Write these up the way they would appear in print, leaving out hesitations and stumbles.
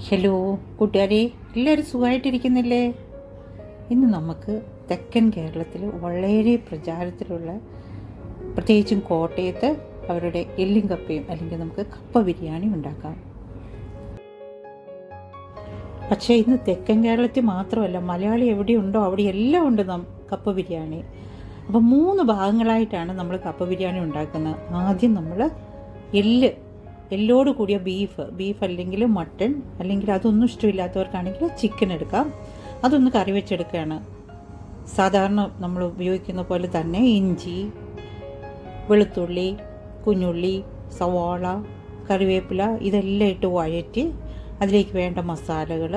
Hello കൂട്ടുകാരെ, എല്ലാവരും സുഖമായിട്ടിരിക്കുന്നില്ലേ? ഇന്ന് നമുക്ക് തെക്കൻ കേരളത്തിൽ വളരെ പ്രചാരത്തിലുള്ള, പ്രത്യേകിച്ചും കോട്ടയത്ത് അവരുടെ എല്ലും കപ്പയും അല്ലെങ്കിൽ നമുക്ക് കപ്പ ബിരിയാണി ഉണ്ടാക്കാം. പക്ഷേ ഇന്ന് തെക്കൻ കേരളത്തിൽ മാത്രമല്ല, മലയാളി എവിടെയുണ്ടോ അവിടെ എല്ലാം ഉണ്ട് കപ്പ ബിരിയാണി. അപ്പോൾ 3 ഭാഗങ്ങളായിട്ടാണ് നമ്മൾ കപ്പ ബിരിയാണി ഉണ്ടാക്കുന്നത്. ആദ്യം നമ്മൾ എല്ലോട് കൂടിയ ബീഫ് അല്ലെങ്കിൽ മട്ടൺ, അല്ലെങ്കിൽ അതൊന്നും ഇഷ്ടമില്ലാത്തവർക്കാണെങ്കിൽ ചിക്കൻ എടുക്കാം. അതൊന്ന് കറി വെച്ചെടുക്കുകയാണ്. സാധാരണ നമ്മൾ ഉപയോഗിക്കുന്ന പോലെ തന്നെ ഇഞ്ചി, വെളുത്തുള്ളി, കുഞ്ഞുള്ളി, സവാള, കറിവേപ്പില ഇതെല്ലാം ഇട്ട് വഴറ്റി അതിലേക്ക് വേണ്ട മസാലകൾ,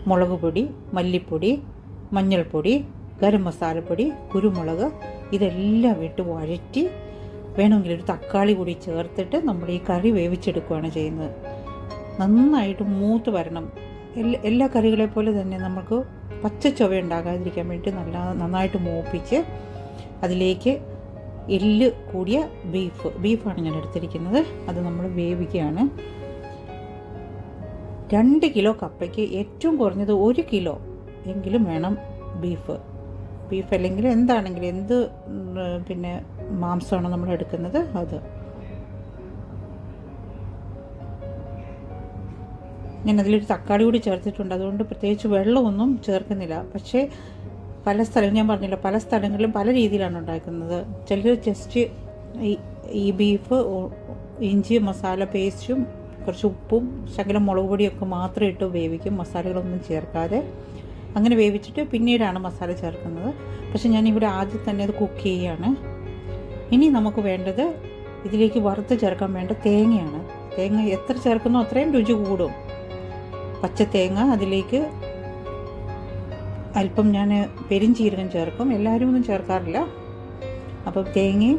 മുളക് പൊടി, മല്ലിപ്പൊടി, മഞ്ഞൾപ്പൊടി, ഗരം മസാലപ്പൊടി, കുരുമുളക് ഇതെല്ലാം ഇട്ട് വഴറ്റി വേണമെങ്കിൽ ഒരു തക്കാളി കൂടി ചേർത്തിട്ട് നമ്മൾ ഈ കറി വേവിച്ചെടുക്കുകയാണ് ചെയ്യുന്നത്. നന്നായിട്ട് മൂത്ത് വരണം. എല്ലാ കറികളെ പോലെ തന്നെ നമുക്ക് പച്ച ചുവ ഉണ്ടാകാതിരിക്കാൻ വേണ്ടി നന്നായിട്ട് മൂപ്പിച്ച് അതിലേക്ക് എല്ല് കൂടിയ ബീഫാണ് ഞാൻ എടുത്തിരിക്കുന്നത്. അത് നമ്മൾ വേവിക്കുകയാണ്. 2 കിലോ കപ്പയ്ക്ക് ഏറ്റവും കുറഞ്ഞത് 1 കിലോ എങ്കിലും വേണം ബീഫ് അല്ലെങ്കിൽ എന്താണെങ്കിലും പിന്നെ മാംസമാണ് നമ്മൾ എടുക്കുന്നത്. അത് ഞാൻ അതിലൊരു തക്കാളി കൂടി ചേർത്തിട്ടുണ്ട്. അതുകൊണ്ട് പ്രത്യേകിച്ച് വെള്ളമൊന്നും ചേർക്കുന്നില്ല. പക്ഷേ ഞാൻ പറഞ്ഞില്ല, പല സ്ഥലങ്ങളിലും പല രീതിയിലാണ് ഉണ്ടാക്കുന്നത്. ചിലർ ജസ്റ്റ് ഈ ബീഫ് ഇഞ്ചി മസാല പേസ്റ്റും കുറച്ച് ഉപ്പും ശകലം മുളക് പൊടിയൊക്കെ മാത്രം ഇട്ട് വേവിക്കും, മസാലകളൊന്നും ചേർക്കാതെ. അങ്ങനെ വേവിച്ചിട്ട് പിന്നീടാണ് മസാല ചേർക്കുന്നത്. പക്ഷെ ഞാനിവിടെ ആദ്യം തന്നെ അത് കുക്ക് ചെയ്യുകയാണ്. ഇനി നമുക്ക് വേണ്ടത് ഇതിലേക്ക് വറുത്ത് ചേർക്കാൻ വേണ്ട തേങ്ങയാണ്. തേങ്ങ എത്ര ചേർക്കുന്നോ അത്രയും രുചി കൂടും. പച്ച തേങ്ങ, അതിലേക്ക് അല്പം ഞാൻ പെരിഞ്ചീരകം ചേർക്കും. എല്ലാവരും ഒന്നും ചേർക്കാറില്ല. അപ്പം തേങ്ങയും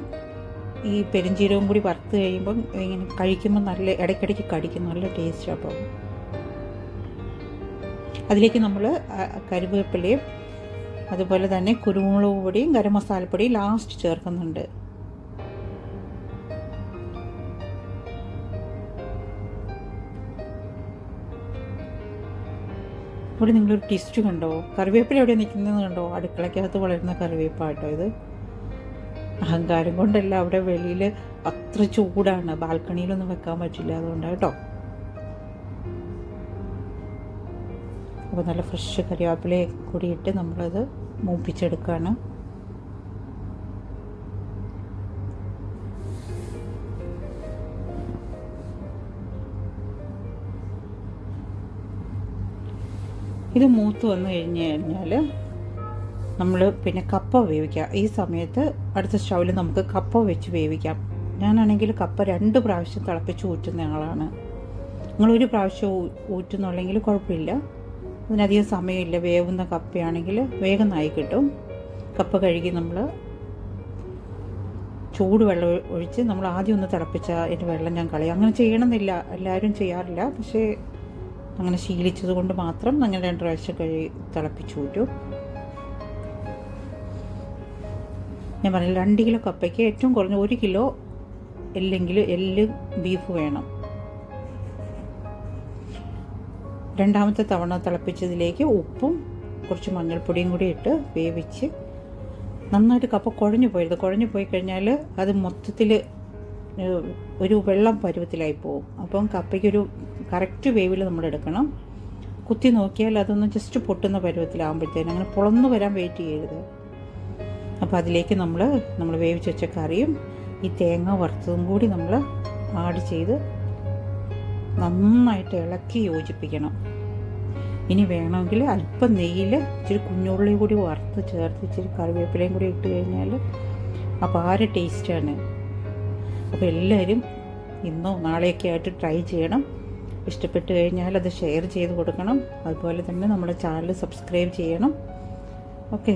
ഈ പെരിഞ്ചീരകവും കൂടി വറുത്ത് കഴിയുമ്പം ഇങ്ങനെ കഴിക്കുമ്പോൾ നല്ല ഇടയ്ക്കിടയ്ക്ക് കടിക്കും, നല്ല ടേസ്റ്റ്. അപ്പം അതിലേക്ക് നമ്മൾ കറിവേപ്പിലയും അതുപോലെ തന്നെ കുരുമുളക് പൊടിയും ഗരം മസാലപ്പൊടിയും ലാസ്റ്റ് ചേർക്കുന്നുണ്ട്. ഇവിടെ നിങ്ങളൊരു ടിസ്റ്റ് കണ്ടോ? കറിവേപ്പില എവിടെ നിൽക്കുന്നത് കണ്ടോ? അടുക്കളയ്ക്കകത്ത് വളരുന്ന കറിവേപ്പാട്ടോ ഇത്. അഹങ്കാരം കൊണ്ടല്ല, അവിടെ വെളിയിൽ അത്ര ചൂടാണ്, ബാൽക്കണിയിലൊന്നും വെക്കാൻ പറ്റില്ല, അതുകൊണ്ടാണ് കേട്ടോ. അപ്പോൾ നല്ല ഫ്രഷ് കറിവേപ്പില കൂടിയിട്ട് നമ്മളത് മൂപ്പിച്ചെടുക്കുകയാണ്. ഇത് മൂത്ത് വന്നു കഴിഞ്ഞാൽ നമ്മൾ പിന്നെ കപ്പ വേവിക്കാം. ഈ സമയത്ത് അടുത്ത സ്റ്റൗവിൽ നമുക്ക് കപ്പ വെച്ച് വേവിക്കാം. ഞാനാണെങ്കിൽ കപ്പ 2 പ്രാവശ്യം തിളപ്പിച്ച് ഊറ്റുന്ന ആളാണ്. നിങ്ങളൊരു പ്രാവശ്യം ഊറ്റുന്നുണ്ടെങ്കിൽ കുഴപ്പമില്ല, അതിനധികം സമയമില്ല. വേവുന്ന കപ്പയാണെങ്കിൽ വേഗം നായി കിട്ടും. കപ്പ കഴുകി നമ്മൾ ചൂട് വെള്ളം ഒഴിച്ച് നമ്മൾ ആദ്യം ഒന്ന് തിളപ്പിച്ചാൽ അതിൻ്റെ വെള്ളം ഞാൻ കളയും. അങ്ങനെ ചെയ്യണമെന്നില്ല, എല്ലാവരും ചെയ്യാറില്ല. പക്ഷേ അങ്ങനെ ശീലിച്ചത് കൊണ്ട് മാത്രം അങ്ങനെ 2 പ്രാവശ്യം തിളപ്പിച്ച് ഊറ്റും. ഞാൻ പറഞ്ഞില്ല, 2 കിലോ കപ്പയ്ക്ക് ഏറ്റവും കുറഞ്ഞ 1 കിലോ എല്ല് ബീഫ് വേണം. രണ്ടാമത്തെ തവണ തിളപ്പിച്ചതിലേക്ക് ഉപ്പും കുറച്ച് മഞ്ഞൾപ്പൊടിയും കൂടി ഇട്ട് വേവിച്ച് നന്നായിട്ട് കപ്പ കുഴഞ്ഞു പോയി കഴിഞ്ഞാൽ അത് മൊത്തത്തിൽ ഒരു വെള്ളം പരുവത്തിലായി പോകും. അപ്പം കപ്പയ്ക്കൊരു കറക്റ്റ് വേവിൽ നമ്മൾ എടുക്കണം. കുത്തി നോക്കിയാൽ അതൊന്ന് ജസ്റ്റ് പൊട്ടുന്ന പരുവത്തിലാകുമ്പോഴത്തേനും, അങ്ങനെ പൊളന്നു വരാൻ വെയിറ്റ് ചെയ്യരുത്. അപ്പോൾ അതിലേക്ക് നമ്മൾ വേവിച്ച് വെച്ച കറിയും ഈ തേങ്ങ വറുത്തതും കൂടി നമ്മൾ ആഡ് ചെയ്ത് നന്നായിട്ട് ഇളക്കി യോജിപ്പിക്കണം. ഇനി വേണമെങ്കിൽ അല്പം നെയ്യിൽ ഇച്ചിരി കുഞ്ഞുള്ളി കൂടി വറുത്ത് ചേർത്ത് ഇച്ചിരി കറിവേപ്പിലയും കൂടി ഇട്ട് കഴിഞ്ഞാൽ അപാര ടേസ്റ്റാണ്. അപ്പോൾ എല്ലാവരും ഇന്നോ നാളെയൊക്കെ ആയിട്ട് ട്രൈ ചെയ്യണം. ഇഷ്ടപ്പെട്ട് കഴിഞ്ഞാൽ അത് ഷെയർ ചെയ്ത് കൊടുക്കണം. അതുപോലെ തന്നെ നമ്മുടെ ചാനൽ സബ്സ്ക്രൈബ് ചെയ്യണം. ഓക്കെ,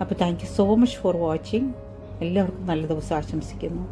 അപ്പോൾ thank you so much for watching. എല്ലാവർക്കും നല്ല ദിവസം ആശംസിക്കുന്നു.